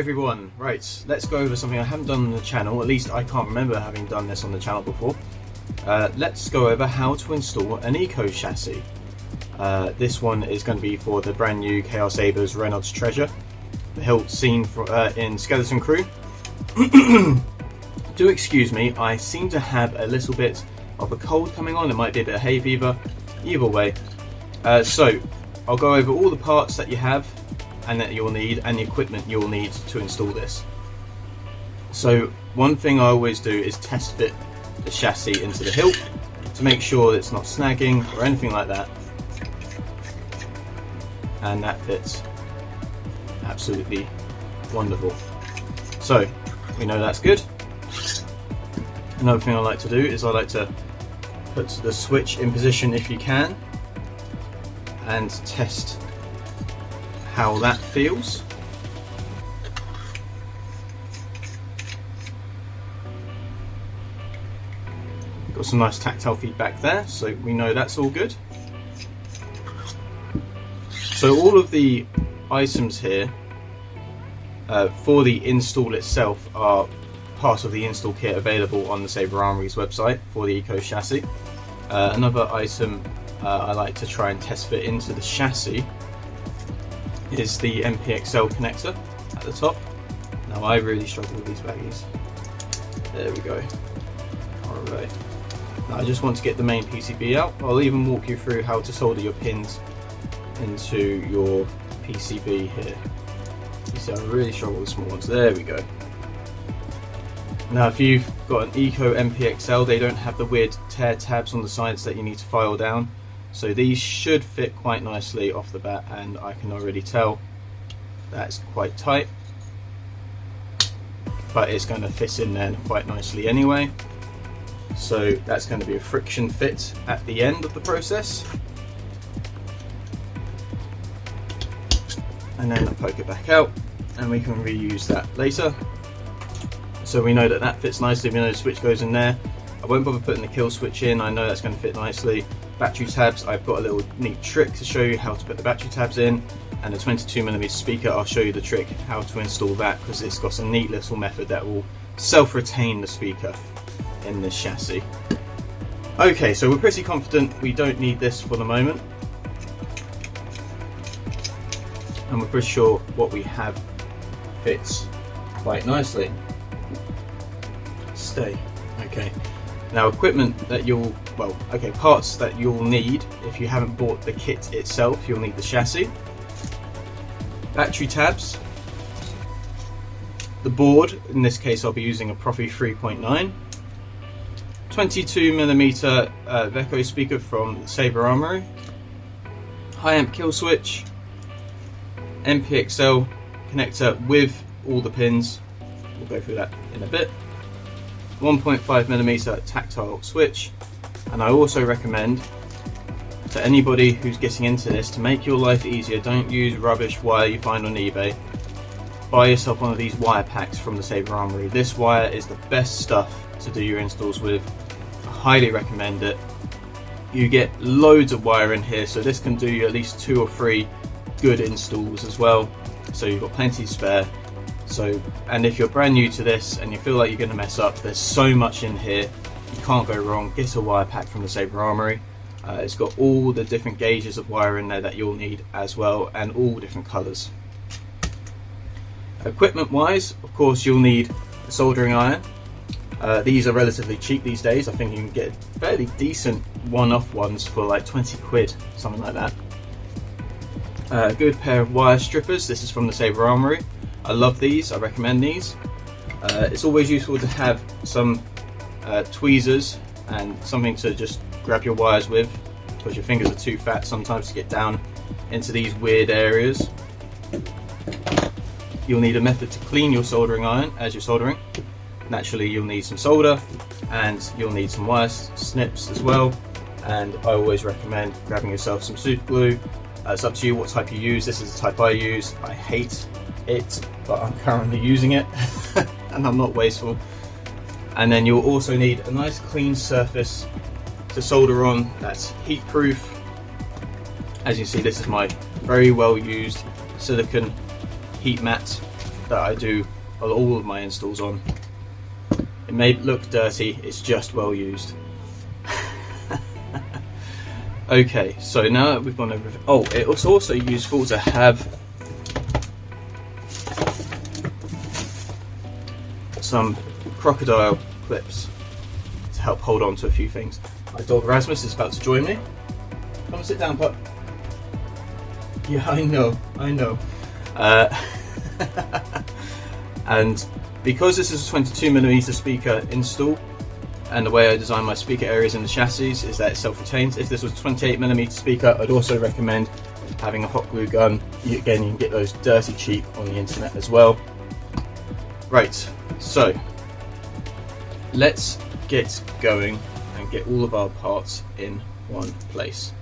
everyone, right, let's go over something I haven't done on the channel, at least I can't remember having done this on the channel before. Let's go over how to install an Eco chassis. This one is going to be for the brand new KR Sabers RENNOD'S TREASURE, the hilt seen in Skeleton Crew. Do excuse me, I seem to have a little bit of a cold coming on, it might be a bit of hay fever, either way. So I'll go over all the parts that you have and that you'll need, and the equipment you'll need to install this. So one thing I always do is test fit the chassis into the hilt to make sure that it's not snagging or anything like that, and that fits absolutely wonderful. So we know that's good. Another thing I like to do is I like to put the switch in position if you can and test how that feels. Got some nice tactile feedback there, so we know that's all good. So all of the items here for the install itself are part of the install kit available on the Saber Armory's website for the Eco chassis. Another item I like to try and test fit into the chassis is the MPXL connector at the top. Now I really struggle with these baggies. There we go. Alright. Now I just want to get the main PCB out. I'll even walk you through how to solder your pins into your PCB here. You see I really struggle with small ones. There we go. Now if you've got an Eco MPXL, they don't have the weird tear tabs on the sides that you need to file down. So these should fit quite nicely off the bat, and I can already tell that's quite tight, but it's going to fit in there quite nicely anyway. So that's going to be a friction fit at the end of the process, and then I'll poke it back out and we can reuse that later. So we know that that fits nicely, we know the switch goes in there. I won't bother putting the kill switch in, I know that's going to fit nicely. Battery tabs, I've got a little neat trick to show you how to put the battery tabs in, and the 22mm speaker, I'll show you the trick how to install that, because it's got a neat little method that will self-retain the speaker in this chassis. Okay, so we're pretty confident we don't need this for the moment, and we're pretty sure what we have fits quite nicely. Stay. Okay. Now equipment that parts that you'll need if you haven't bought the kit itself, you'll need the chassis, battery tabs, the board, in this case I'll be using a Proffie 3.9, 22mm echo speaker from Saber Armory, high amp kill switch, MPXL connector with all the pins, we'll go through that in a bit, 1.5mm tactile switch, and I also recommend to anybody who's getting into this, to make your life easier, don't use rubbish wire you find on eBay. Buy yourself one of these wire packs from the Saber Armory. This wire is the best stuff to do your installs with. I highly recommend it. You get loads of wire in here, so this can do you at least 2 or 3 good installs as well, so you've got plenty to spare. So, and if you're brand new to this and you feel like you're going to mess up, there's so much in here, you can't go wrong. Get a wire pack from the Saber Armory. It's got all the different gauges of wire in there that you'll need as well, and all different colours. Equipment wise, of course you'll need a soldering iron. These are relatively cheap these days. I think you can get fairly decent one-off ones for like 20 quid, something like that. A good pair of wire strippers. This is from the Saber Armory. I love these, I recommend these. It's always useful to have some tweezers and something to just grab your wires with, because your fingers are too fat sometimes to get down into these weird areas. You'll need a method to clean your soldering iron as you're soldering. Naturally you'll need some solder, and you'll need some wire snips as well, and I always recommend grabbing yourself some super glue. It's up to you what type you use. This is the type I use. I hate it, but I'm currently using it and I'm not wasteful. And then you'll also need a nice clean surface to solder on that's heat proof. As you see, this is my very well used silicone heat mat. that I do all of my installs on. It may look dirty, it's just well used. Okay, so now that we've gone over, oh, it's also useful to have some crocodile clips to help hold on to a few things. My dog Rasmus is about to join me. Come and sit down, pup. Yeah, I know. And because this is a 22mm speaker install, and the way I design my speaker areas in the chassis is that it self-retains. If this was a 28mm speaker, I'd also recommend having a hot glue gun. Again, you can get those dirty cheap on the internet as well. Right, so let's get going and get all of our parts in one place.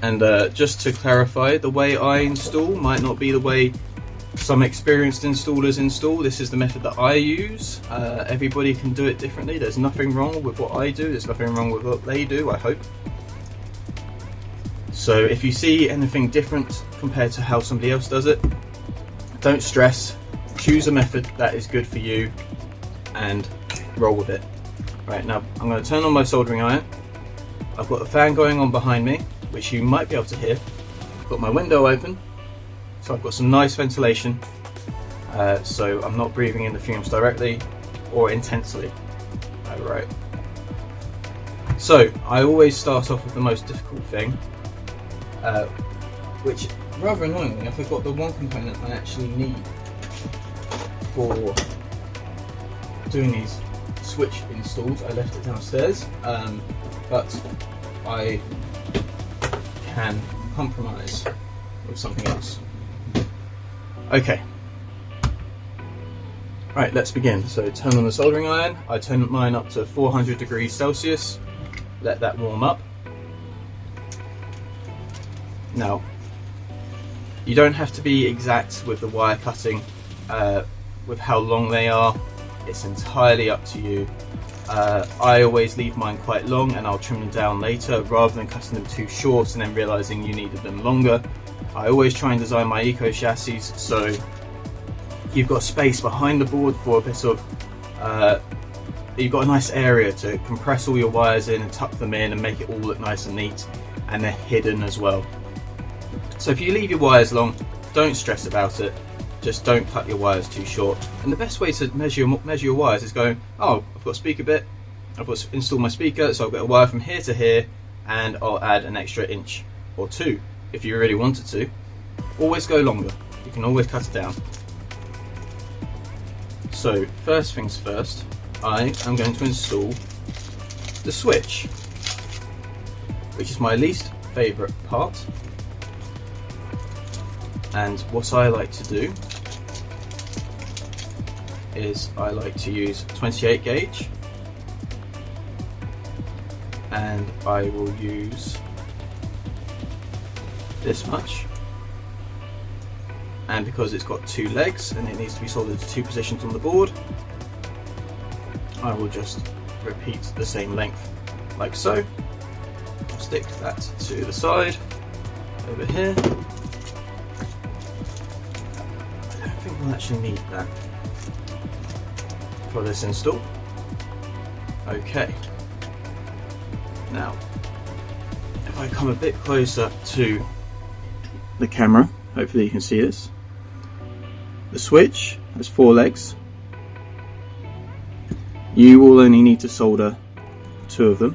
And just to clarify, the way I install might not be the way some experienced installers install. This is the method that I use. Everybody can do it differently. There's nothing wrong with what I do, there's nothing wrong with what they do, I hope. So if you see anything different compared to how somebody else does it, don't stress. Choose a method that is good for you and roll with it. Right, now I'm going to turn on my soldering iron. I've got the fan going on behind me, which you might be able to hear. I've got my window open, so I've got some nice ventilation, so I'm not breathing in the fumes directly or intensely. Alright. So I always start off with the most difficult thing, which rather annoyingly I forgot the one component I actually need for doing these switch installs. I left it downstairs, but I can compromise with something else. Okay, right, let's begin. So turn on the soldering iron. I turn mine up to 400 degrees Celsius, let that warm up. Now, you don't have to be exact with the wire cutting, with how long they are. It's entirely up to you. I always leave mine quite long and I'll trim them down later rather than cutting them too short and then realizing you needed them longer. I always try and design my eco chassis so you've got space behind the board for a bit of, you've got a nice area to compress all your wires in and tuck them in and make it all look nice and neat, and they're hidden as well. So if you leave your wires long, don't stress about it. Just don't cut your wires too short. And the best way to measure your wires is going, oh, I've got a speaker bit, I've got to install my speaker, so I've got a wire from here to here, and I'll add an extra inch or two if you really wanted to. Always go longer, you can always cut it down. So first things first, I am going to install the switch, which is my least favourite part. And what I like to do is I like to use 28 gauge, and I will use this much, and because it's got two legs and it needs to be soldered to two positions on the board, I will just repeat the same length like so. I'll stick that to the side over here. I think we'll actually need that for this install. Okay, now if I come a bit closer to the camera, hopefully you can see this. The switch has four legs. You will only need to solder two of them.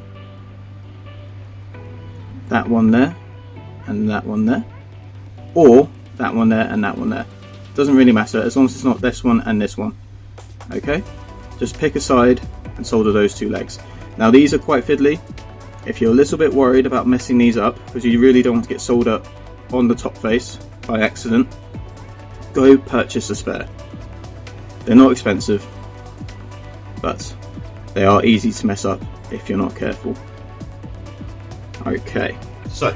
That one there and that one there, or that one there and that one there. Doesn't really matter as long as it's not this one and this one. Okay, just pick a side and solder those two legs. Now these are quite fiddly. If you're a little bit worried about messing these up, because you really don't want to get solder on the top face by accident, go purchase a spare. They're not expensive, but they are easy to mess up if you're not careful. Okay, so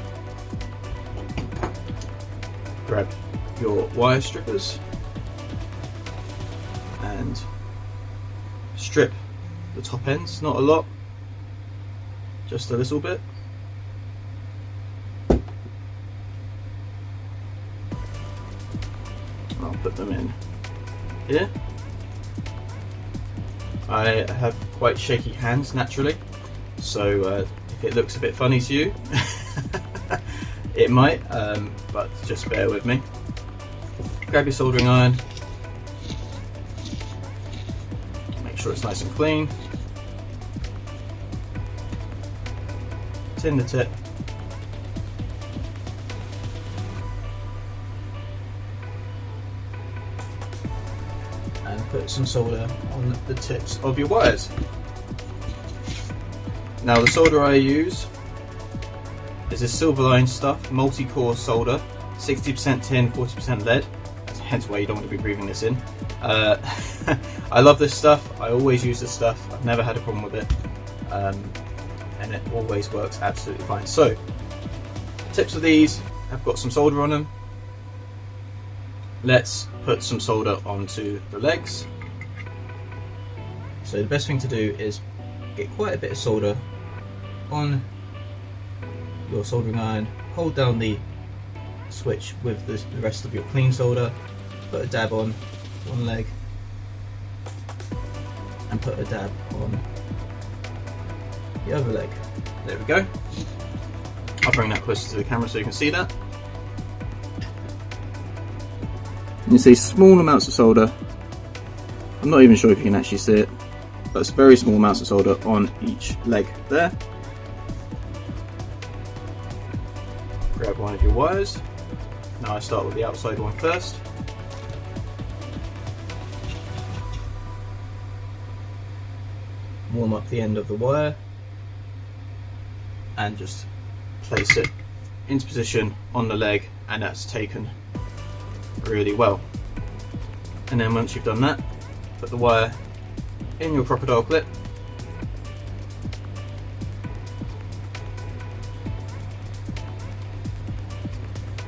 grab your wire strippers and strip the top ends, not a lot, just a little bit. I'll put them in here. I have quite shaky hands naturally, so if it looks a bit funny to you, it might, but just bear with me. Grab your soldering iron, make sure it's nice and clean, tin the tip, and put some solder on the tips of your wires. Now the solder I use is this Silverline stuff, multi-core solder, 60% tin, 40% lead. That's hence why you don't want to be breathing this in. I love this stuff. I always use this stuff. I've never had a problem with it, and it always works absolutely fine. So, the tips of these have got some solder on them. Let's put some solder onto the legs. So the best thing to do is get quite a bit of solder on your soldering iron, hold down the switch with the rest of your clean solder, put a dab on one leg and put a dab on the other leg. There we go. I'll bring that closer to the camera so you can see that. You see small amounts of solder. I'm not even sure if you can actually see it, but it's very small amounts of solder on each leg there. Grab one of your wires. Now I start with the outside one first. Warm up the end of the wire and just place it into position on the leg, and that's taken really well. And then once you've done that, put the wire in your crocodile clip.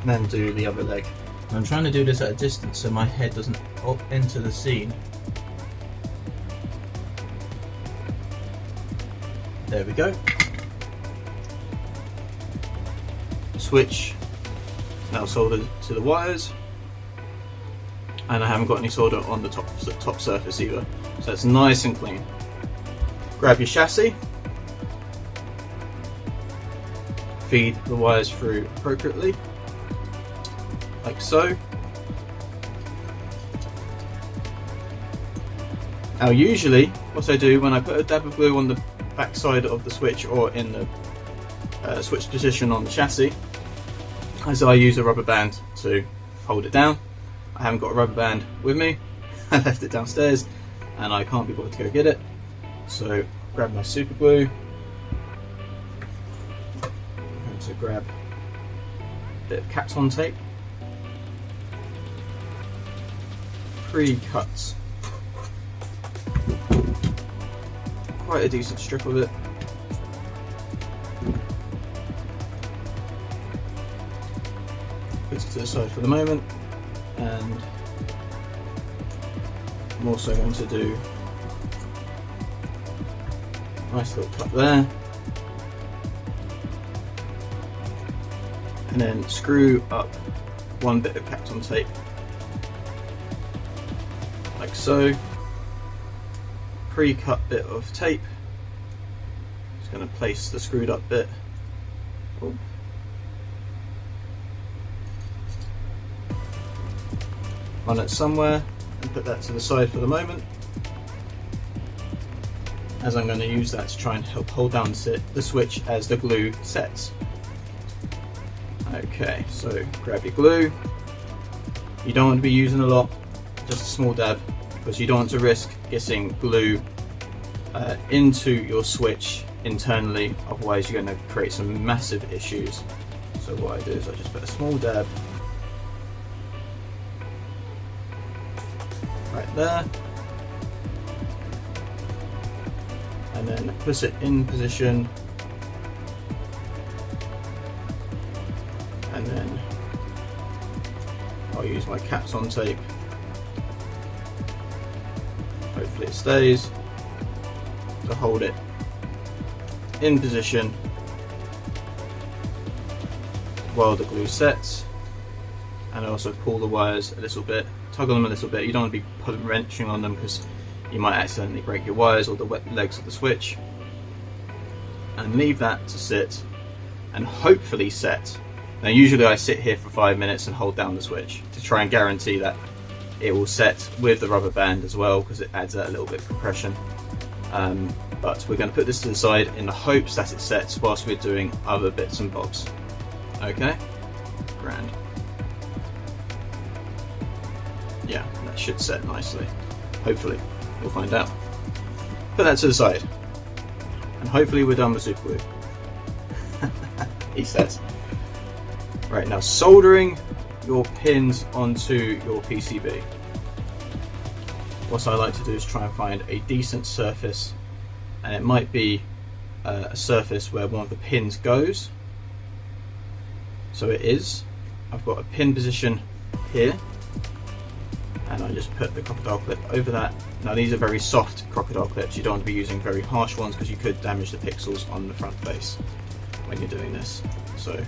Then do the other leg. I'm trying to do this at a distance so my head doesn't enter the scene. There we go. Switch now soldered to the wires, and I haven't got any solder on the top surface either, so it's nice and clean. Grab your chassis, feed the wires through appropriately, like so. Now usually what I do when I put a dab of glue on the back side of the switch or in the switch position on the chassis is I use a rubber band to hold it down. I haven't got a rubber band with me. I left it downstairs and I can't be bothered to go get it. So grab my super glue. I'm going to grab a bit of Kapton tape. Pre-cut quite a decent strip of it. Put it to the side for the moment, and I'm also going to do a nice little cut there, and then screw up one bit of Kapton tape like so. Pre-cut bit of tape. Just going to place the screwed up bit. On it somewhere and put that to the side for the moment, as I'm going to use that to try and help hold down the switch as the glue sets. Okay, so grab your glue. You don't want to be using a lot, just a small dab, because you don't want to risk getting glue into your switch internally, otherwise you're going to create some massive issues. So what I do is I just put a small dab right there, and then put it in position, and then I'll use my Kapton tape. Hopefully it stays, to hold it in position while the glue sets, and also pull the wires a little bit, tug on them a little bit. You don't want to be wrenching on them because you might accidentally break your wires or the wet legs of the switch. And leave that to sit and hopefully set. Now usually I sit here for 5 minutes and hold down the switch to try and guarantee that it will set with the rubber band as well, because it adds that little bit of compression. But we're going to put this to the side in the hopes that it sets whilst we're doing other bits and bobs. Okay, grand. Yeah, that should set nicely. Hopefully, we'll find out. Put that to the side. And hopefully we're done with super glue. He says. Right, now soldering your pins onto your PCB. What I like to do is try and find a decent surface, and it might be a surface where one of the pins goes. So it is. I've got a pin position here, and I just put the crocodile clip over that. Now these are very soft crocodile clips. You don't want to be using very harsh ones because you could damage the pixels on the front face when you're doing this. So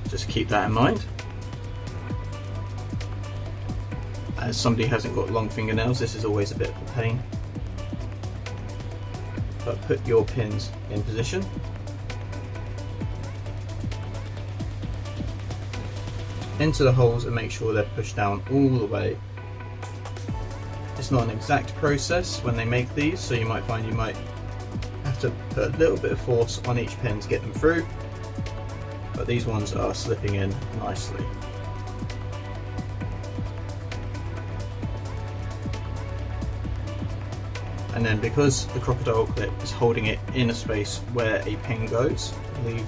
just keep that in mind. As somebody who hasn't got long fingernails, this is always a bit of a pain. But put your pins in position. Into the holes and make sure they're pushed down all the way. It's not an exact process when they make these, so you might find you might have to put a little bit of force on each pin to get them through, but these ones are slipping in nicely. And then because the crocodile clip is holding it in a space where a pin goes, leave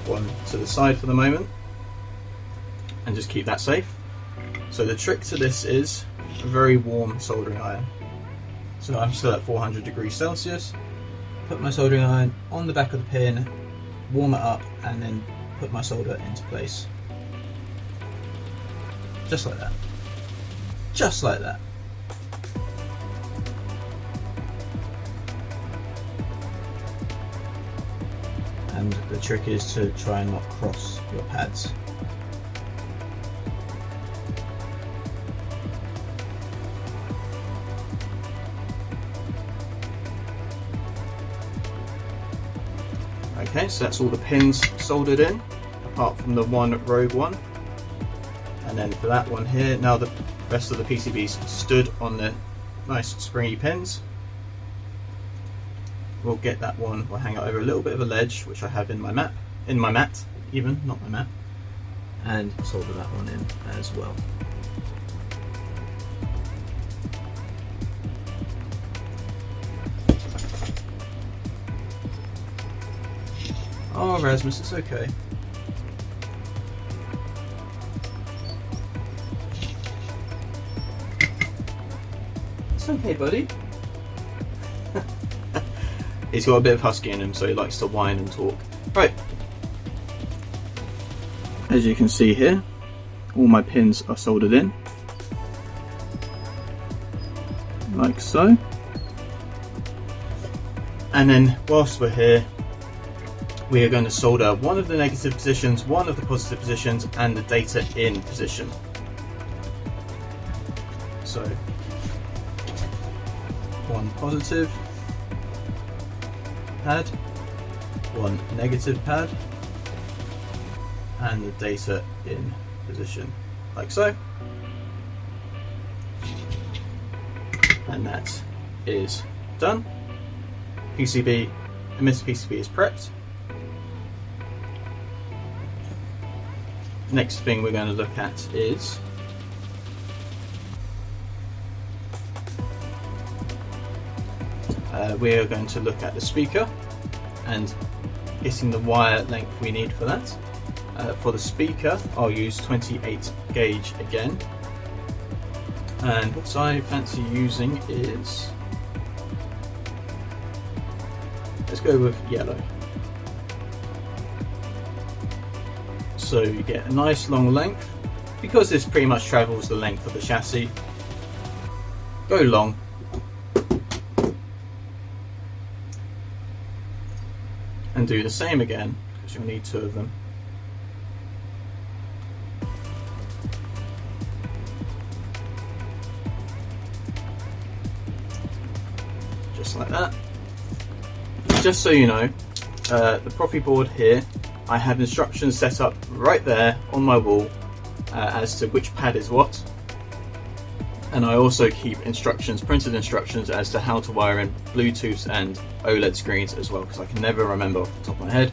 one to the side for the moment and just keep that safe. So the trick to this is a very warm soldering iron. So I'm still at 400 degrees Celsius. Put my soldering iron on the back of the pin, warm it up, and then put my solder into place. Just like that. Just like that. And the trick is to try and not cross your pads. Okay, so that's all the pins soldered in, apart from the one rogue one. And then for that one here, now the rest of the PCBs stood on the nice springy pins. We'll get that one, we'll hang it over a little bit of a ledge, which I have in my mat, even, not my map, and solder that one in as well. Oh, Rasmus, it's okay. It's okay, buddy. He's got a bit of husky in him, so he likes to whine and talk. Right. As you can see here, all my pins are soldered in. Like so. And then, whilst we're here, we are going to solder one of the negative positions, one of the positive positions, and the data in position. So, one positive pad, one negative pad, and the data in position, like so. And that is done. PCB, emitter PCB is prepped. Next thing we're going to look at is we are going to look at the speaker and getting the wire length we need for that. For the speaker, I'll use 28 gauge again, and what I fancy using is, let's go with yellow. So you get a nice long length. Because this pretty much travels the length of the chassis, go long. And do the same again, because you'll need two of them. just like that. Just so you know, the Proffie board here, I have instructions set up right there on my wall as to which pad is what, and I also keep instructions, printed instructions, as to how to wire in Bluetooth and OLED screens as well, because I can never remember off the top of my head.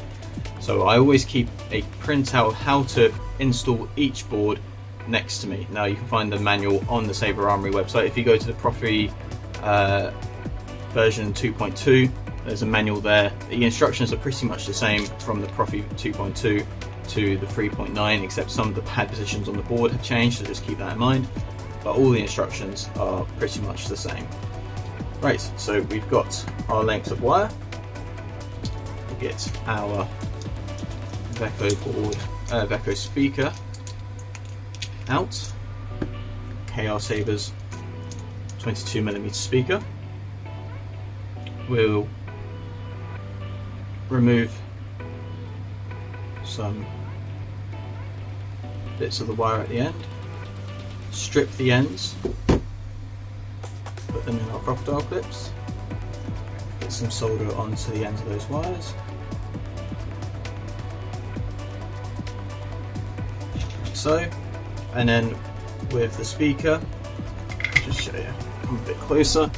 So I always keep a printout of how to install each board next to me. Now you can find the manual on the Saber Armory website. If you go to the Proffie version 2.2, there's a manual there. The instructions are pretty much the same from the Proffie 2.2 to the 3.9, except some of the pad positions on the board have changed, so just keep that in mind. But all the instructions are pretty much the same. Right, so we've got our length of wire. We get our Veco board, Veco speaker out. KR Sabers 22mm speaker. We'll remove some bits of the wire at the end, strip the ends, put them in our crocodile clips, get some solder onto the ends of those wires, like so, and then with the speaker, I'll just show you, come a bit closer.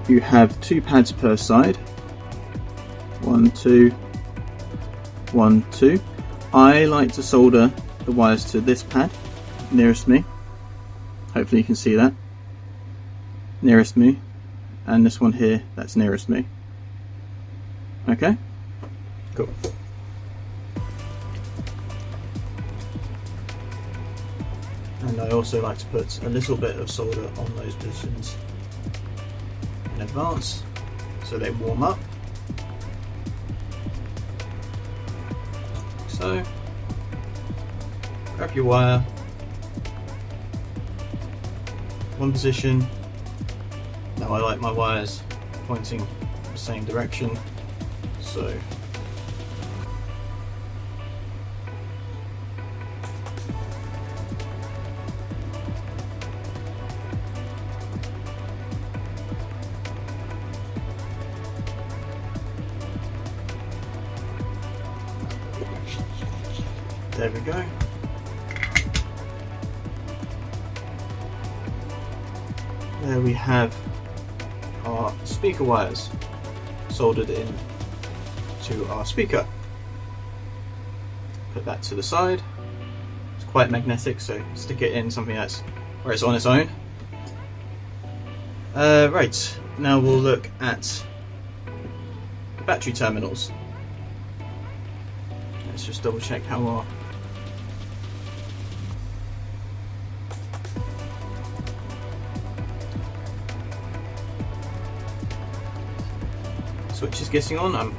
You have 2 pads per side, 1, 2, 1, 2. I like to solder the wires to this pad nearest me. Hopefully you can see that. Nearest me, and this one here, that's nearest me. Okay? Cool. And I also like to put a little bit of solder on those positions in advance so they warm up. So, grab your wire, one position. Now I like my wires pointing the same direction, so there we go. There we have our speaker wires soldered in to our speaker. Put that to the side. It's quite magnetic, so stick it in something that's where it's on its own. Right, now we'll look at the battery terminals. Let's just double check how our switch is getting on. I'm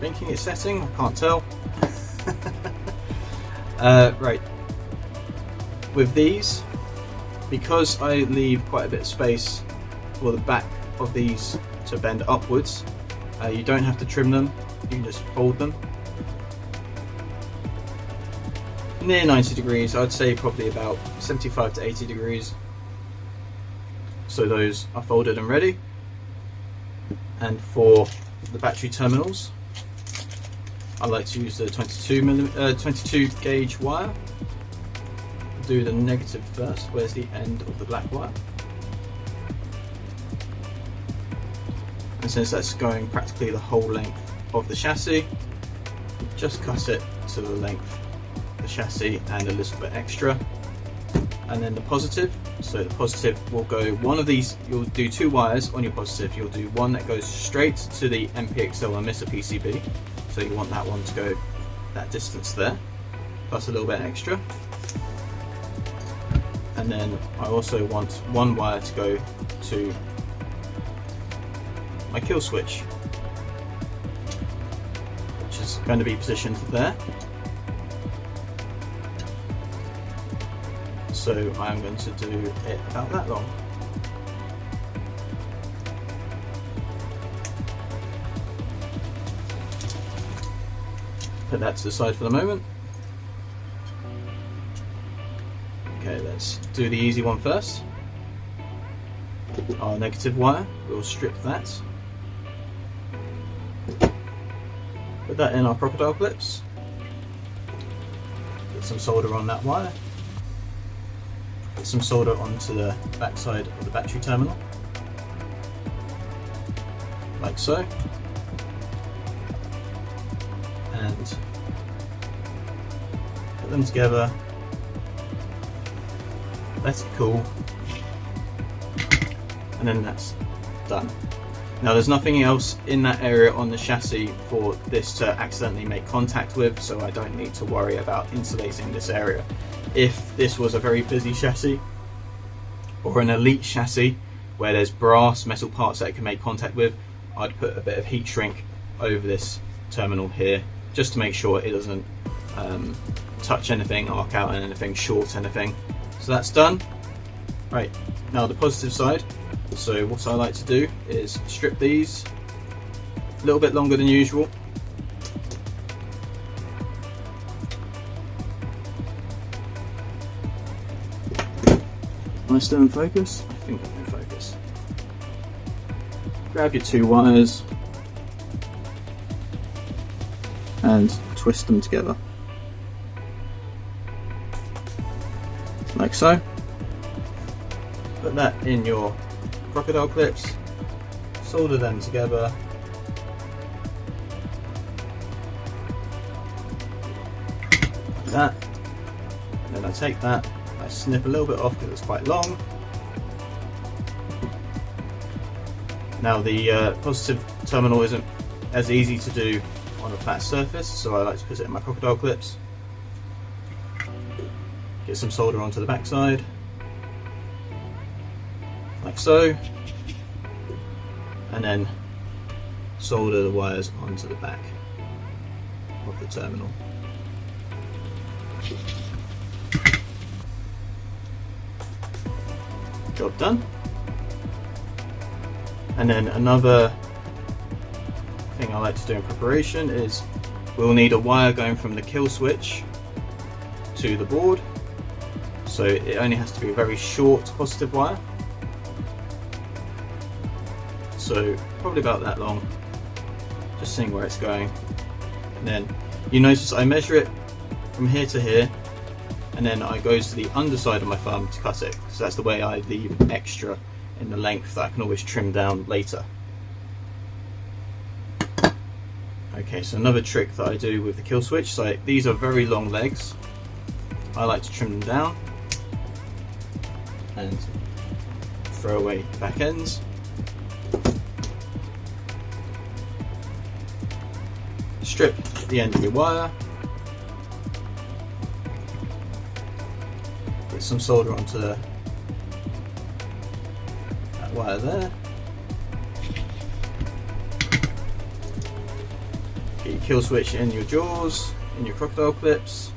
thinking it's setting, I can't tell. Right, with these, because I leave quite a bit of space for the back of these to bend upwards, you don't have to trim them, you can just fold them near 90 degrees. I'd say probably about 75 to 80 degrees, so those are folded and ready. And for the battery terminals, I like to use the 22 gauge wire. Do the negative first. Where's the end of the black wire? And since that's going practically the whole length of the chassis, just cut it to the length of the chassis and a little bit extra. And then the positive, so the positive will go, one of these, you'll do 2 wires on your positive. You'll do one that goes straight to the MPXL emitter PCB, so you want that one to go that distance there, plus a little bit extra. And then I also want 1 wire to go to my kill switch, which is going to be positioned there. So I'm going to do it about that long. Put that to the side for the moment. Okay, let's do the easy one first. our negative wire, we'll strip that, put that in our crocodile clips, get some solder on that wire, get some solder onto the back side of the battery terminal, like so, and put them together, let it cool, and then that's done. Now there's nothing else in that area on the chassis for this to accidentally make contact with, so I don't need to worry about insulating this area. If this was a very busy chassis or an elite chassis where there's brass metal parts that it can make contact with, I'd put a bit of heat shrink over this terminal here just to make sure it doesn't touch anything, arc out anything, short anything. So that's done. Right, now the positive side. So what I like to do is strip these a little bit longer than usual. Am I still in focus? I think I'm in focus. Grab your two wires and twist them together. Like so. Put that in your crocodile clips, solder them together, like that, and then I take that, I snip a little bit off because it's quite long. Now the positive terminal isn't as easy to do on a flat surface, so I like to put it in my crocodile clips, get some solder onto the back side, like so, and then solder the wires onto the back of the terminal. Job done. And then another thing I like to do in preparation is we'll need a wire going from the kill switch to the board, so it only has to be a very short positive wire. So probably about that long, just seeing where it's going. And then you notice I measure it from here to here, and then I goes to the underside of my thumb to cut it. So that's the way I leave extra in the length that I can always trim down later. Okay, so another trick that I do with the kill switch, so these are very long legs. I like to trim them down and throw away the back ends. Strip the end of your wire, get some solder onto that wire there, get your kill switch in your jaws, in your crocodile clips,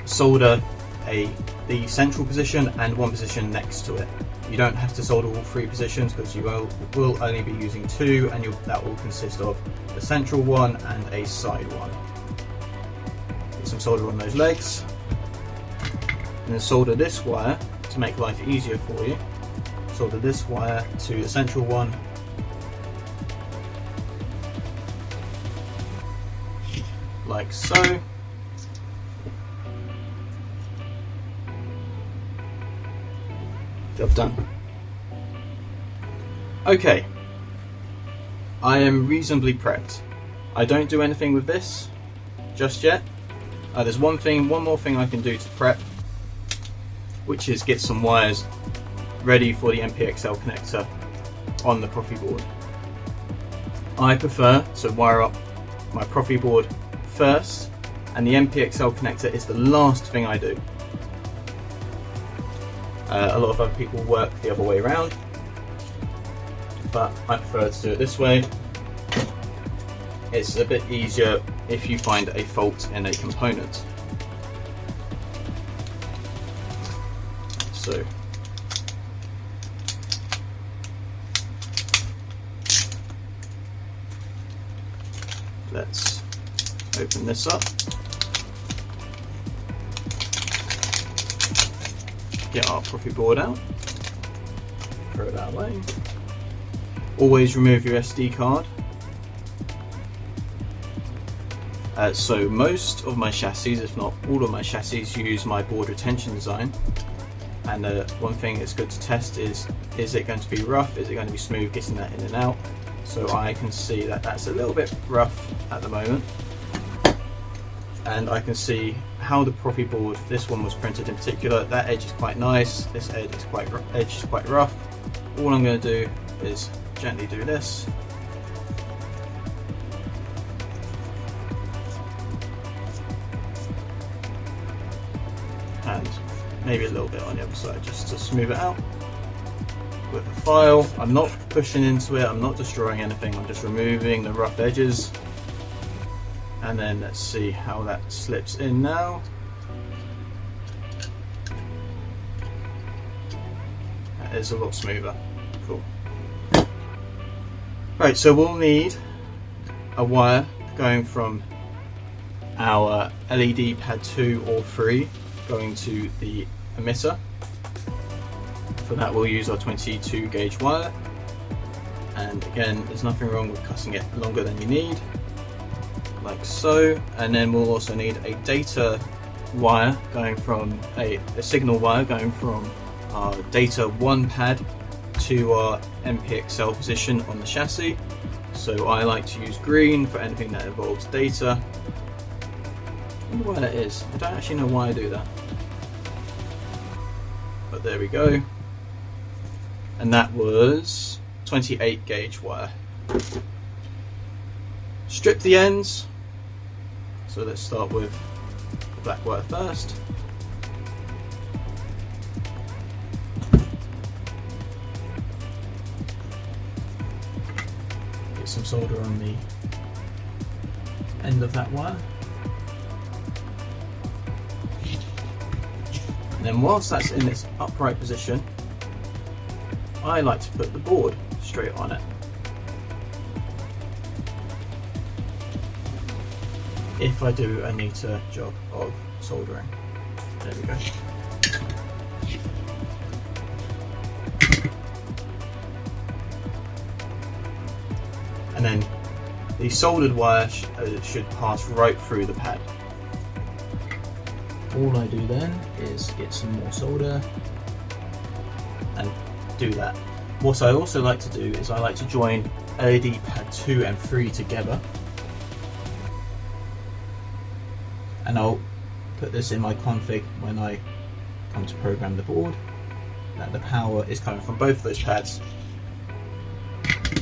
solder the central position and one position next to it. You don't have to solder all three positions because you will only be using two, and that will consist of a central one and a side one. Get some solder on those legs, and then solder this wire to make life easier for you. Solder this wire to the central one, like so. Job done. Okay, I am reasonably prepped. I don't do anything with this just yet. There's one more thing I can do to prep, which is get some wires ready for the MPXL connector on the Proffie board. I prefer to wire up my Proffie board first, and the MPXL connector is the last thing I do. A lot of other people work the other way around, but I prefer to do it this way. It's a bit easier if you find a fault in a component. So let's open this up, get our Proffie board out. throw that away. Always remove your SD card. So most of my chassis, if not all of my chassis, use my board retention design. And one thing that's good to test is it going to be rough? Is it going to be smooth getting that in and out? So I can see that that's a little bit rough at the moment. And I can see how the Proffie board, this one was printed in particular, that edge is quite nice, this edge is quite rough. All I'm going to do is gently do this. And maybe a little bit on the other side just to smooth it out. With the file, I'm not pushing into it, I'm not destroying anything, I'm just removing the rough edges. And then let's see how that slips in now. That is a lot smoother. Cool. Right, so we'll need a wire going from our LED pad 2 or 3 going to the emitter. For that we'll use our 22 gauge wire, and again there's nothing wrong with cutting it longer than you need, like so. And then we'll also need a data wire going from a signal wire going from our data 1 pad to our MPXL position on the chassis. So I like to use green for anything that involves data. I wonder why that is. I don't actually know why I do that, but there we go. And that was 28 gauge wire. Strip the ends. So let's start with the black wire first. Get some solder on the end of that wire. And then whilst that's in its upright position, I like to put the board straight on it. If I do a neater job of soldering. There we go. And then the soldered wire should pass right through the pad. All I do then is get some more solder and do that. What I also like to do is I like to join LED pad 2 and 3 together, and I'll put this in my config when I come to program the board, that the power is coming from both of those pads,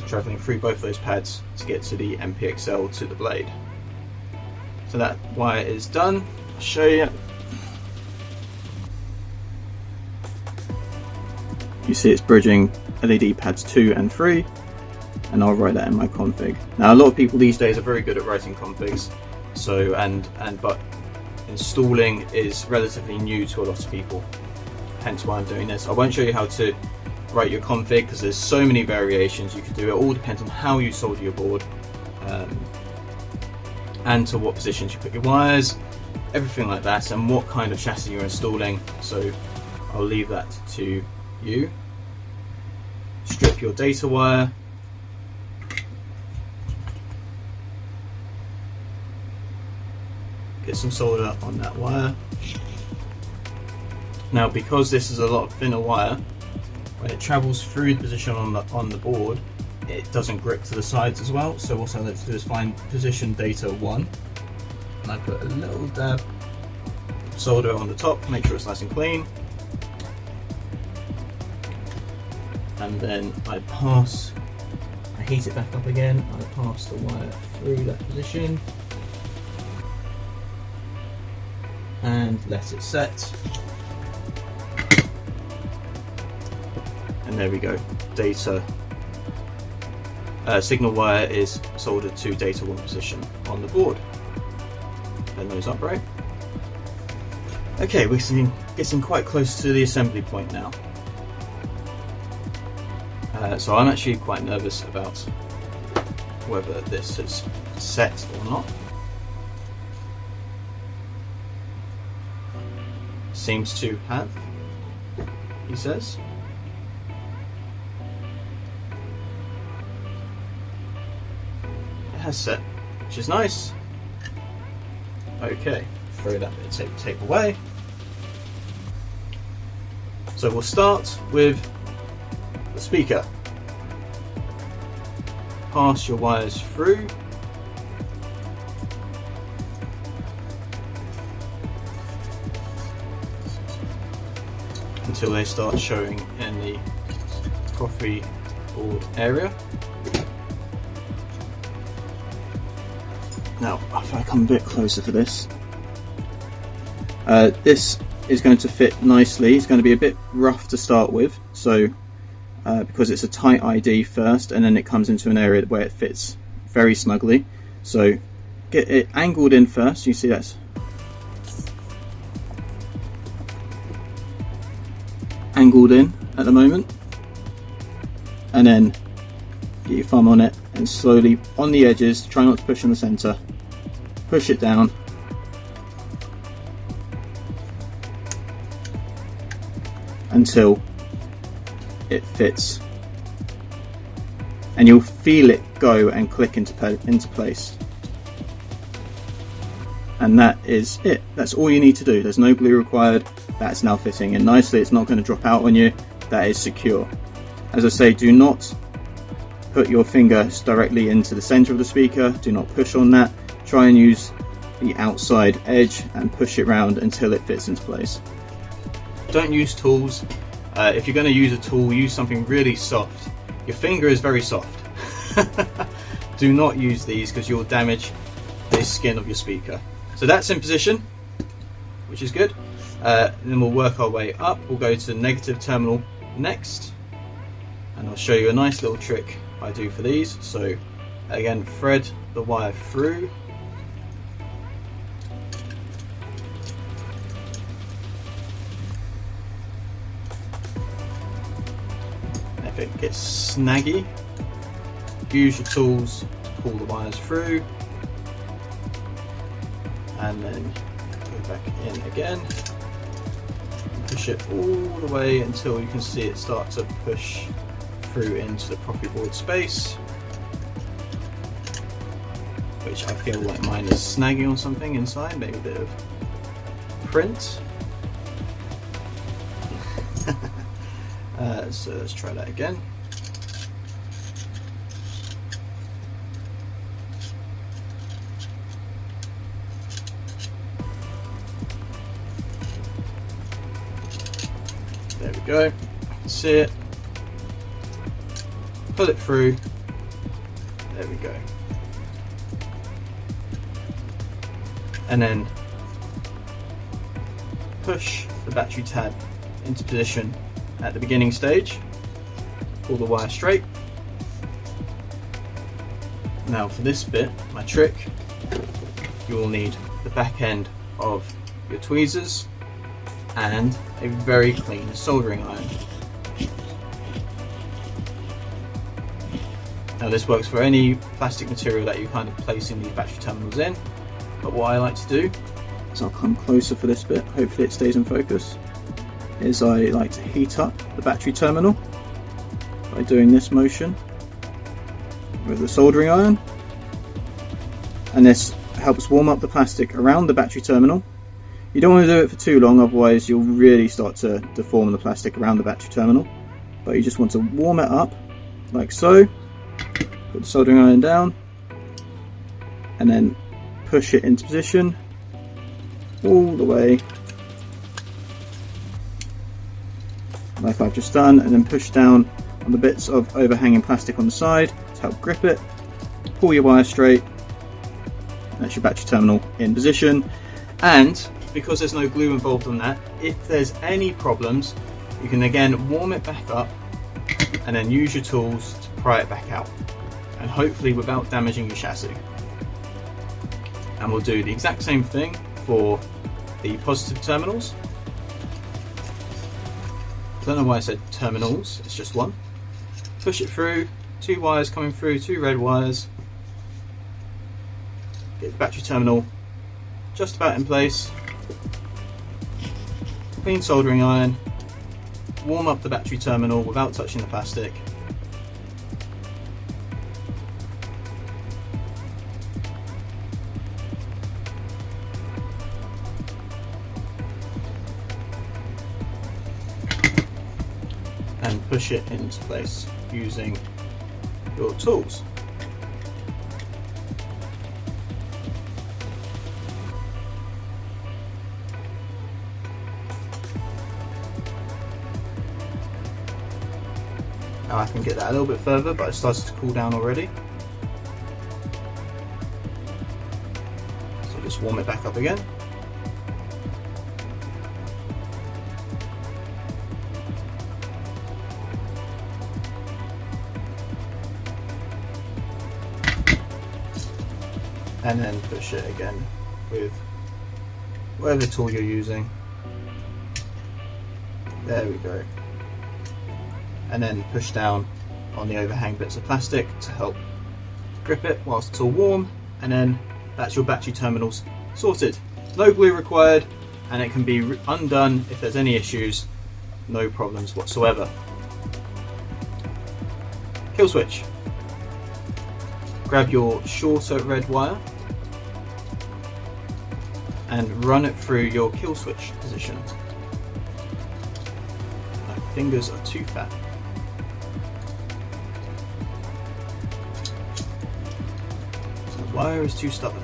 travelling through both of those pads to get to the MPXL to the blade. So that wire is done. I'll show you. You see it's bridging LED pads 2 and 3, and I'll write that in my config. Now a lot of people these days are very good at writing configs, so but installing is relatively new to a lot of people, hence why I'm doing this. I won't show you how to write your config because there's so many variations you can do. It all depends on how you solder your board and to what positions you put your wires, everything like that, and what kind of chassis you're installing. So I'll leave that to you. Strip your data wire, get some solder on that wire. Now because this is a lot thinner wire, when it travels through the position on the board, it doesn't grip to the sides as well. So what I like to do is find position data 1, and I put a little dab of solder on the top, make sure it's nice and clean. And then I heat it back up again, I pass the wire through that position and let it set. And there we go, data signal wire is soldered to data 1 position on the board. Then those upright. Okay, we're getting quite close to the assembly point now. So I'm actually quite nervous about whether this is set or not. Seems to have, he says. has set, which is nice. Okay, throw that bit of tape away. So we'll start with the speaker. Pass your wires through. Until they start showing in the Proffie board area. Now, if I come a bit closer for this, this is going to fit nicely. It's going to be a bit rough to start with, so because it's a tight ID first, and then it comes into an area where it fits very snugly. So get it angled in first. You see that's angled in at the moment, and then get your thumb on it and slowly on the edges, try not to push on the center, push it down, until it fits, and you'll feel it go and click into place. And that is it. That's all you need to do. There's no glue required. That's now fitting in nicely. It's not going to drop out on you. That is secure. As I say, do not put your finger directly into the center of the speaker. Do not push on that. Try and use the outside edge and push it round until it fits into place. Don't use tools. If you're going to use a tool, use something really soft. Your finger is very soft. Do not use these because you'll damage the skin of your speaker. So that's in position, which is good. Then we'll work our way up. We'll go to the negative terminal next, and I'll show you a nice little trick I do for these. So again, thread the wire through. If it gets snaggy, use your tools to pull the wires through, and then go back in again. Push it all the way until you can see it start to push through into the Proffie board space, which I feel like mine is snagging on something inside, maybe a bit of print. So let's try that again. There we go, I can see it. Pull it through. There we go. And then push the battery tab into position at the beginning stage. Pull the wire straight. Now for this bit, my trick, you will need the back end of your tweezers and a very clean soldering iron. Now this works for any plastic material that you kind of place in these battery terminals in, but what I like to do is I'll come closer for this bit, hopefully it stays in focus, is I like to heat up the battery terminal by doing this motion with the soldering iron, and this helps warm up the plastic around the battery terminal. You don't want to do it for too long, otherwise you'll really start to deform the plastic around the battery terminal, but you just want to warm it up like so. Put the soldering iron down and then push it into position all the way like I've just done, and then push down on the bits of overhanging plastic on the side to help grip it. Pull your wire straight. That's your battery terminal in position, and because there's no glue involved on that, if there's any problems, you can again warm it back up and then use your tools to pry it back out, and hopefully without damaging your chassis. And we'll do the exact same thing for the positive terminals. I don't know why I said terminals, it's just one. Push it through, two wires coming through, two red wires. Get the battery terminal just about in place. Clean soldering iron. Warm up the battery terminal without touching the plastic. push it into place using your tools. Now I can get that a little bit further, but it started to cool down already. So just warm it back up again. And then push it again with whatever tool you're using. There we go. And then push down on the overhang bits of plastic to help grip it whilst it's all warm, and then that's your battery terminals sorted. No glue required, and it can be undone if there's any issues, no problems whatsoever. Kill switch. Grab your shorter red wire and run it through your kill switch position. My fingers are too fat. The wire is too stubborn.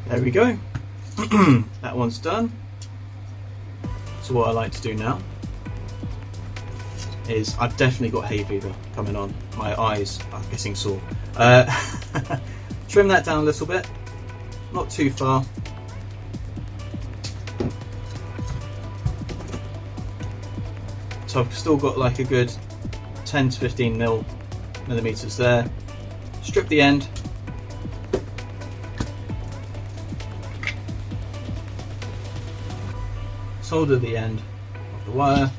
There we go. That one's done. So what I like to do now is, I've definitely got hay fever coming on. My eyes are getting sore. Trim that down a little bit, not too far. So I've still got like a good 10 to 15 millimeters there. Strip the end. Solder the end of the wire,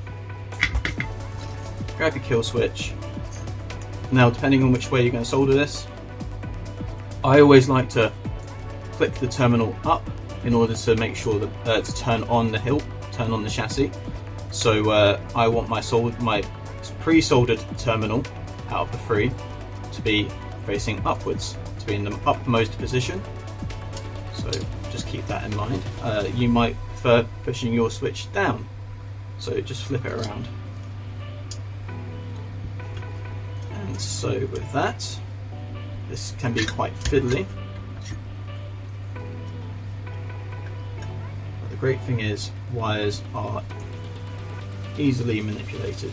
grab your kill switch. Now, depending on which way you're going to solder this, I always like to click the terminal up in order to make sure that to turn on the hilt, turn on the chassis. So I want my pre-soldered terminal out of the three to be facing upwards, to be in the uppermost position. So just keep that in mind. You might prefer pushing your switch down, so just flip it around. And so with that, this can be quite fiddly, but the great thing is wires are easily manipulated.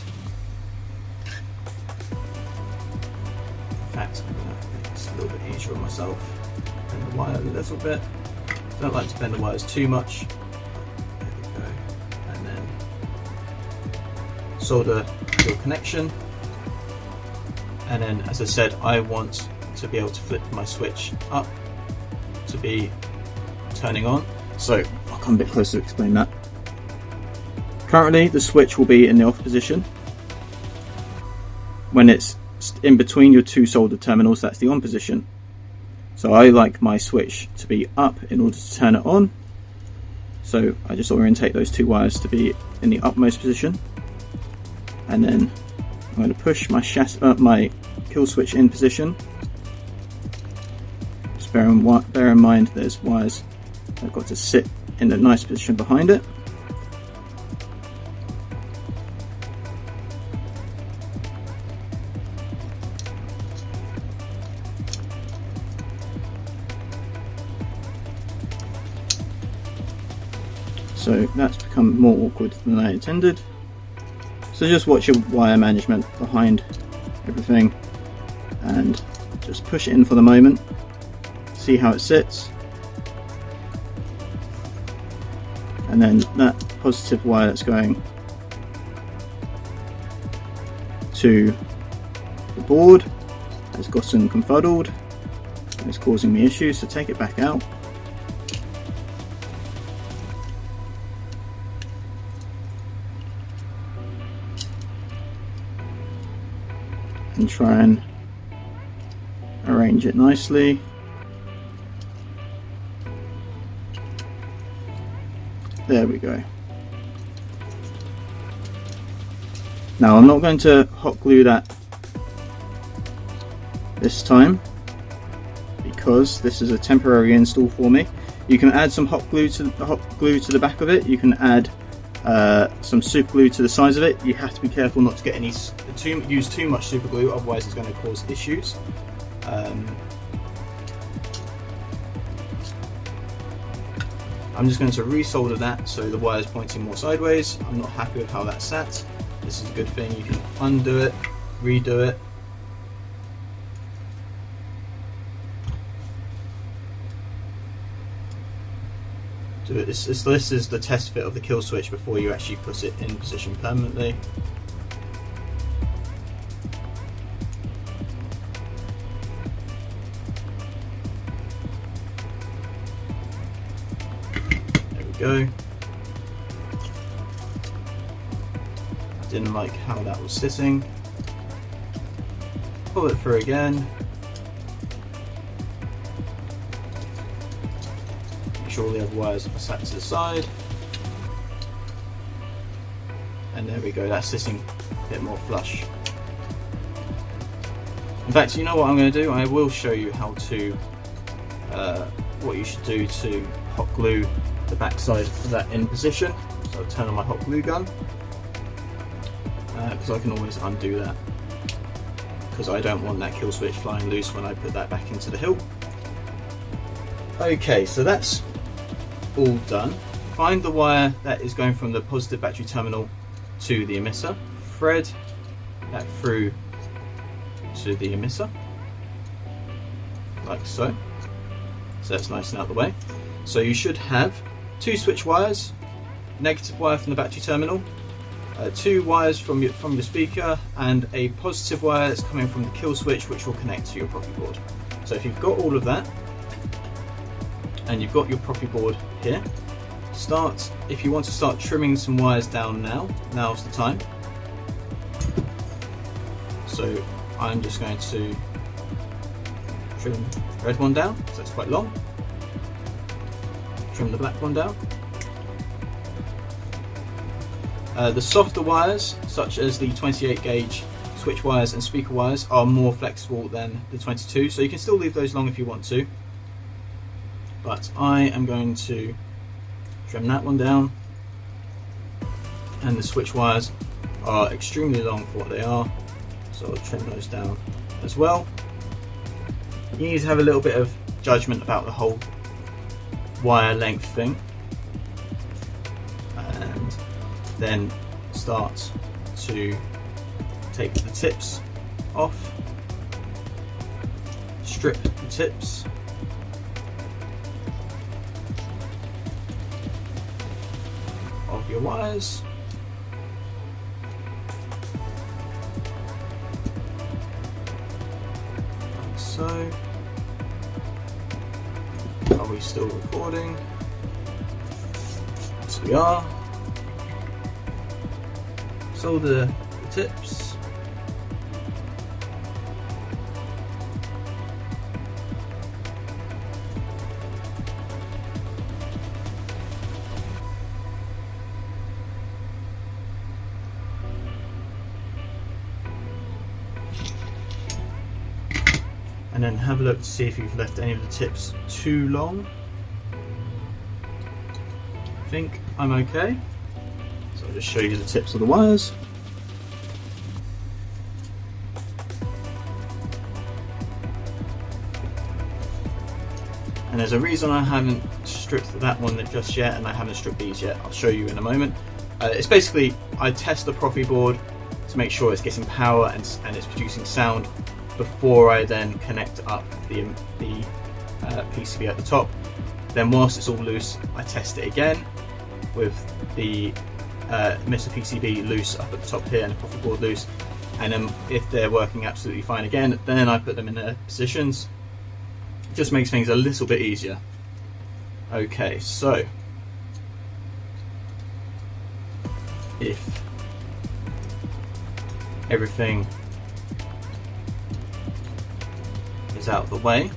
In fact, I'm going to make this a little bit easier on myself. Bend the wire a little bit. Don't like to bend the wires too much. Solder your connection, and then, as I said, I want to be able to flip my switch up to be turning on. So I'll come a bit closer to explain that. Currently the switch will be in the off position. When it's in between your two soldered terminals, that's the on position. So I like my switch to be up in order to turn it on. So I just orientate those two wires to be in the upmost position. And then I'm going to push my kill switch in position. Just bear in mind there's wires that have got to sit in a nice position behind it. So that's become more awkward than I intended. So just watch your wire management behind everything and just push it in for the moment, see how it sits, and then that positive wire that's going to the board has gotten confuddled and it's causing me issues, so take it back out. And try and arrange it nicely. There we go. Now I'm not going to hot glue that this time, because this is a temporary install for me. You can add some hot glue to the back of it. You can add some super glue to the sides of it. You have to be careful not to get use too much super glue, otherwise it's going to cause issues. I'm just going to resolder that so the wire is pointing more sideways. I'm not happy with how that sat. This is a good thing. You can undo it, redo it. This is the test fit of the kill switch before you actually put it in position permanently. There we go. I didn't like how that was sitting. Pull it through again. All the other wires are sat to the side, and there we go, that's sitting a bit more flush. In fact, you know what I'm going to do? I will show you how to what you should do to hot glue the back side of that in position. So I'll turn on my hot glue gun, because I can always undo that, because I don't want that kill switch flying loose when I put that back into the hill. Okay, so that's all done. Find the wire that is going from the positive battery terminal to the emitter, thread that through to the emitter, like so. So that's nice and out of the way. So you should have 2 switch wires, negative wire from the battery terminal, 2 wires from your speaker, and a positive wire that's coming from the kill switch, which will connect to your Proffie board. So if you've got all of that, and you've got your Proffie board here, if you want to start trimming some wires down now's the time. So I'm just going to trim the red one down, so it's quite long. Trim the black one down. The softer wires, such as the 28 gauge switch wires and speaker wires, are more flexible than the 22, so you can still leave those long if you want to. But I am going to trim that one down, and the switch wires are extremely long for what they are, so I'll trim those down as well. You need to have a little bit of judgment about the whole wire length thing, and then start to take the tips off, strip the tips. Of your wires, like so. Are we still recording? Yes, we are. Solder the tips. And then have a look to see if you've left any of the tips too long. I think I'm okay. So I'll just show you the tips of the wires. And there's a reason I haven't stripped that one just yet, and I haven't stripped these yet. I'll show you in a moment. It's basically, I test the Proffie board to make sure it's getting power and it's producing sound before I then connect up the PCB at the top. Then whilst it's all loose, I test it again with the emitter PCB loose up at the top here and the Proffie board loose, and then if they're working absolutely fine again, then I put them in their positions. It just makes things a little bit easier. Okay, so if everything is out of the way,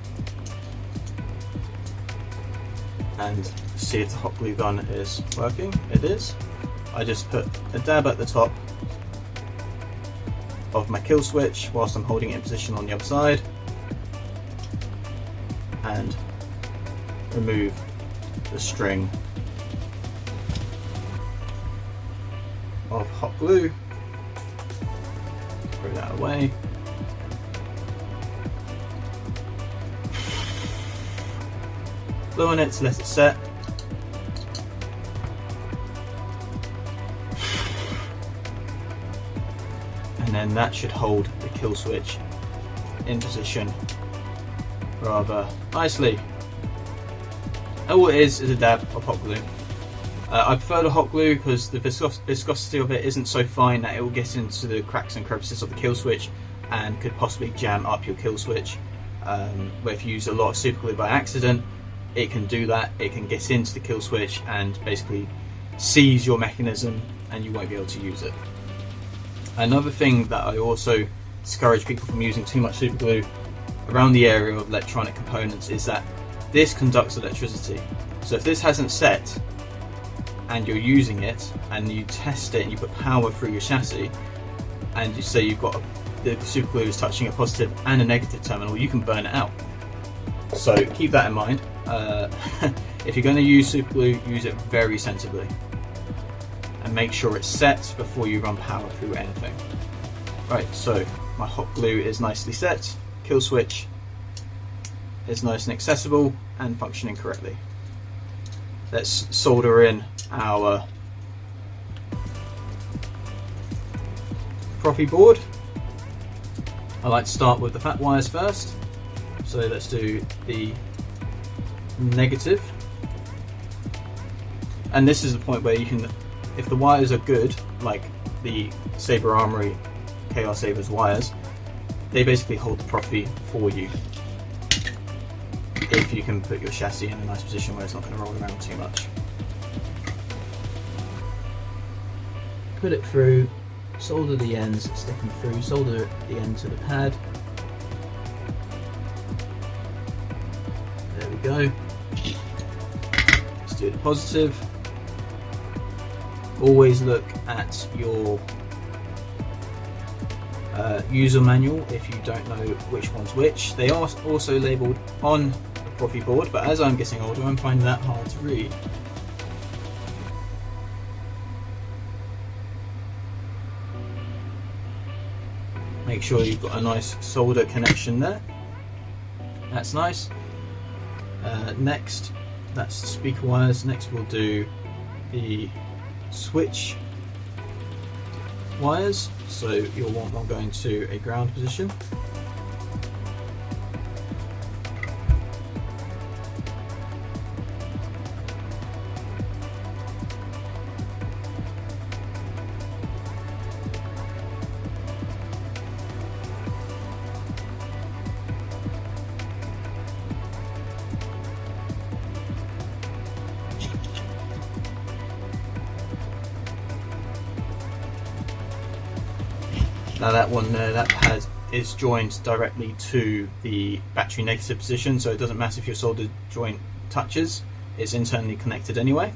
and see if the hot glue gun is working. It is. I just put a dab at the top of my kill switch whilst I'm holding it in position on the other side, and remove the string of hot glue. Throw that away. Glue on it to let it set. And then that should hold the kill switch in position rather nicely. All it is a dab of hot glue. I prefer the hot glue because the viscosity of it isn't so fine that it will get into the cracks and crevices of the kill switch and could possibly jam up your kill switch. Where if you use a lot of super glue by accident, it can do that. It can get into the kill switch and basically seize your mechanism and you won't be able to use it. Another thing that I also discourage people from using too much super glue around the area of electronic components is that this conducts electricity. So if this hasn't set and you're using it and you test it and you put power through your chassis and you say you've got the super glue is touching a positive and a negative terminal, you can burn it out. So keep that in mind. If you're going to use super glue, use it very sensibly and make sure it's set before you run power through anything. Right, so my hot glue is nicely set, kill switch is nice and accessible and functioning correctly. Let's solder in our Proffie board. I like to start with the fat wires first, so let's do the negative. And this is the point where you can, if the wires are good, like the Saber Armory KR Sabers wires, they basically hold the Proffie for you. If you can put your chassis in a nice position where it's not going to roll around too much. Put it through, solder the ends sticking through, solder the end to the pad. There we go. Let's do the positive. Always look at your user manual if you don't know which one's which. They are also labelled on the Proffie board, but as I'm getting older I'm finding that hard to read. Make sure you've got a nice solder connection there. That's nice. Next, that's the speaker wires. Next we'll do the switch wires. So you'll want one going to a ground position. Now that one there, that pad is joined directly to the battery negative position, so it doesn't matter if your solder joint touches, it's internally connected anyway.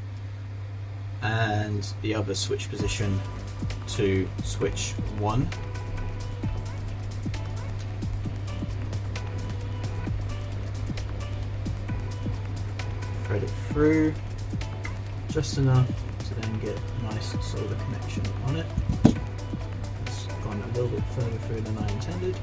And the other switch position to switch 1. Thread it through just enough to then get a nice solder connection on it. A little bit further through than I intended.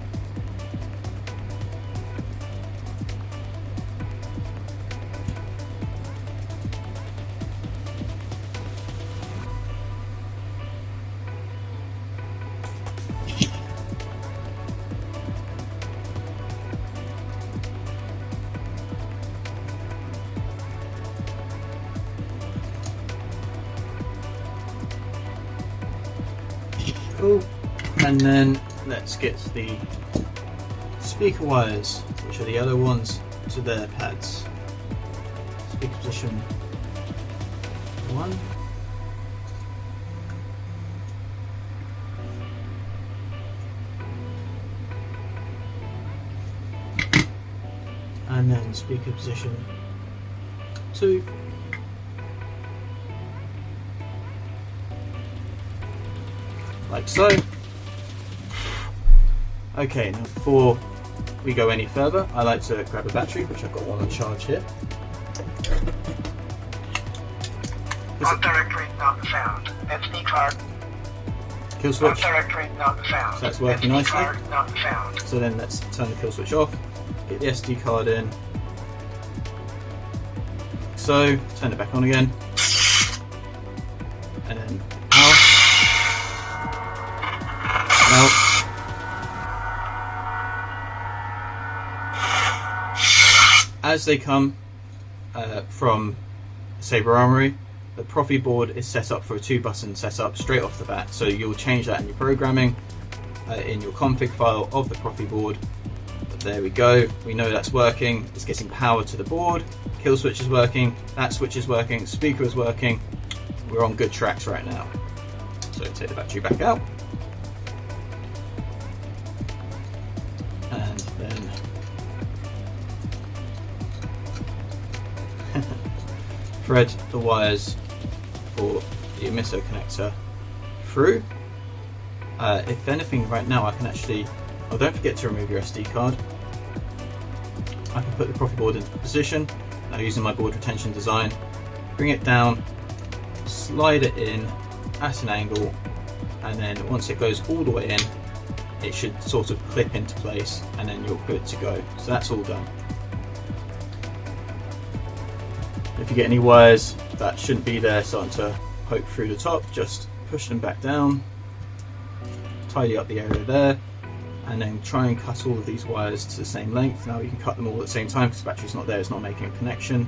Cool. And then let's get the speaker wires, which are the other ones, to their pads. Speaker position 1. And then speaker position 2. Like so. Okay, now for we go any further, I like to grab a battery, which I've got one on charge here. Not directory not found. SD card. Kill switch. Not directory not found. So that's working SD nicely. Card not found. So then let's turn the kill switch off, get the SD card in. So turn it back on again. And then out. Out. As they come from Saber Armory, the Proffie board is set up for a 2-button setup straight off the bat. So you'll change that in your programming, in your config file of the Proffie board. But there we go. We know that's working. It's getting power to the board. Kill switch is working. That switch is working. Speaker is working. We're on good tracks right now. So take the battery back out. And then thread the wires for the emitter connector through. If anything, right now I can actually, oh, don't forget to remove your SD card. I can put the Proffie board into position, now using my board retention design, bring it down, slide it in at an angle, and then once it goes all the way in, it should sort of clip into place, and then you're good to go. So that's all done. If you get any wires that shouldn't be there starting to poke through the top, just push them back down, tidy up the area there, and then try and cut all of these wires to the same length. Now you can cut them all at the same time because the battery's not there, it's not making a connection.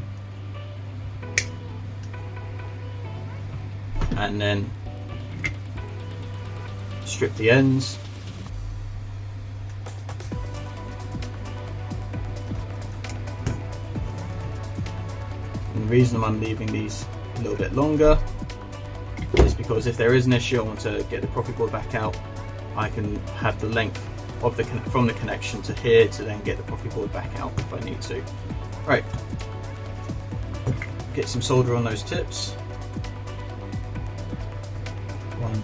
And then strip the ends. And the reason I'm leaving these a little bit longer is because if there is an issue, I want to get the Proffie board back out, I can have the length of the from the connection to here to then get the Proffie board back out if I need to. Right, get some solder on those tips. 1,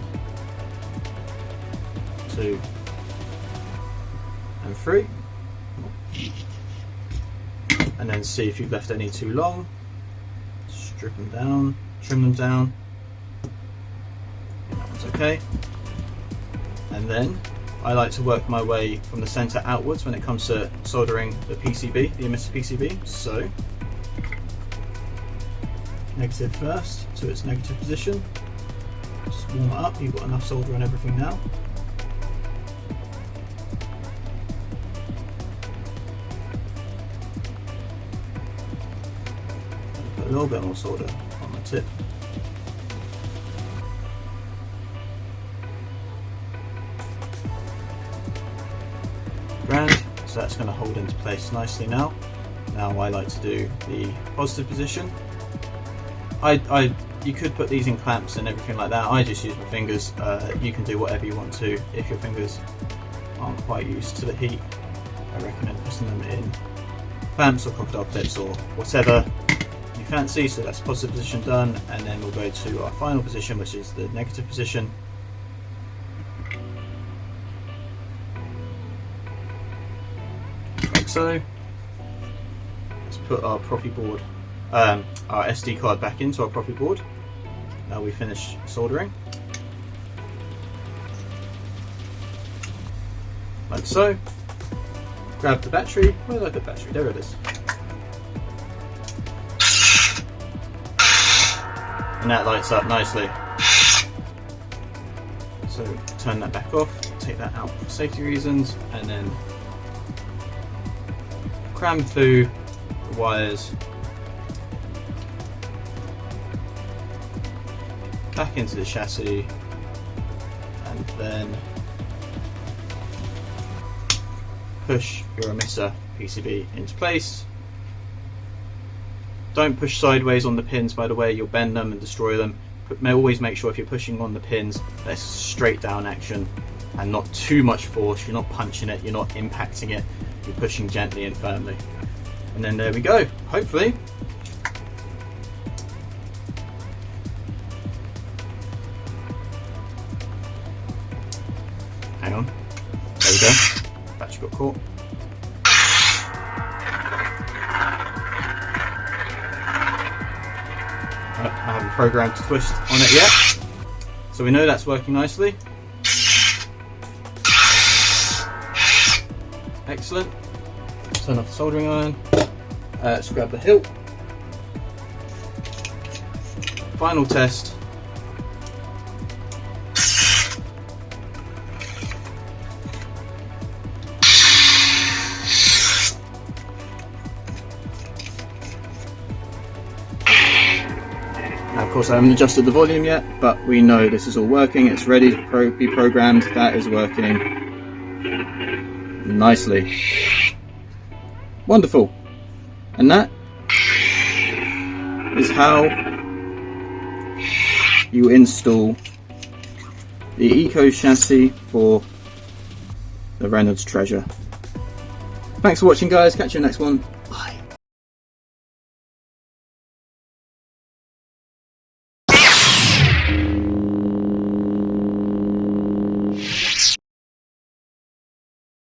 2, and 3, and then see if you've left any too long. Strip them down, trim them down. That one's okay. And then I like to work my way from the center outwards when it comes to soldering the PCB, the emitter PCB. So negative first to its negative position. Just warm it up. You've got enough solder on everything now. Put a little bit more solder on the tip. Grand, so that's going to hold into place nicely now. Now I like to do the positive position. You could put these in clamps and everything like that. I just use my fingers. You can do whatever you want to. If your fingers aren't quite used to the heat, I recommend putting them in clamps or crocodile clips or whatever you fancy. So that's positive position done, and then we'll go to our final position, which is the negative position. Like so. Let's put our Proffie board, our SD card back into our Proffie board. Now we finish soldering. Like so. Grab the battery. Where did I put the battery? There it is. And that lights up nicely. So turn that back off, take that out for safety reasons, and then cram through the wires back into the chassis, and then push your emitter PCB into place. Don't push sideways on the pins, by the way, you'll bend them and destroy them. But always make sure if you're pushing on the pins, that's straight down action and not too much force. You're not punching it, you're not impacting it, you're pushing gently and firmly. And then there we go, hopefully. Hang on, there we go, battery got caught. program to twist on it yet. So we know that's working nicely. Excellent. Turn off the soldering iron. Let's grab the hilt. Final test. Now, of course, I haven't adjusted the volume yet, but we know this is all working. It's ready to be programmed. That is working nicely. Wonderful. And that is how you install the Eco chassis for the Reynolds Treasure. Thanks for watching, guys. Catch you in the next one. Bye.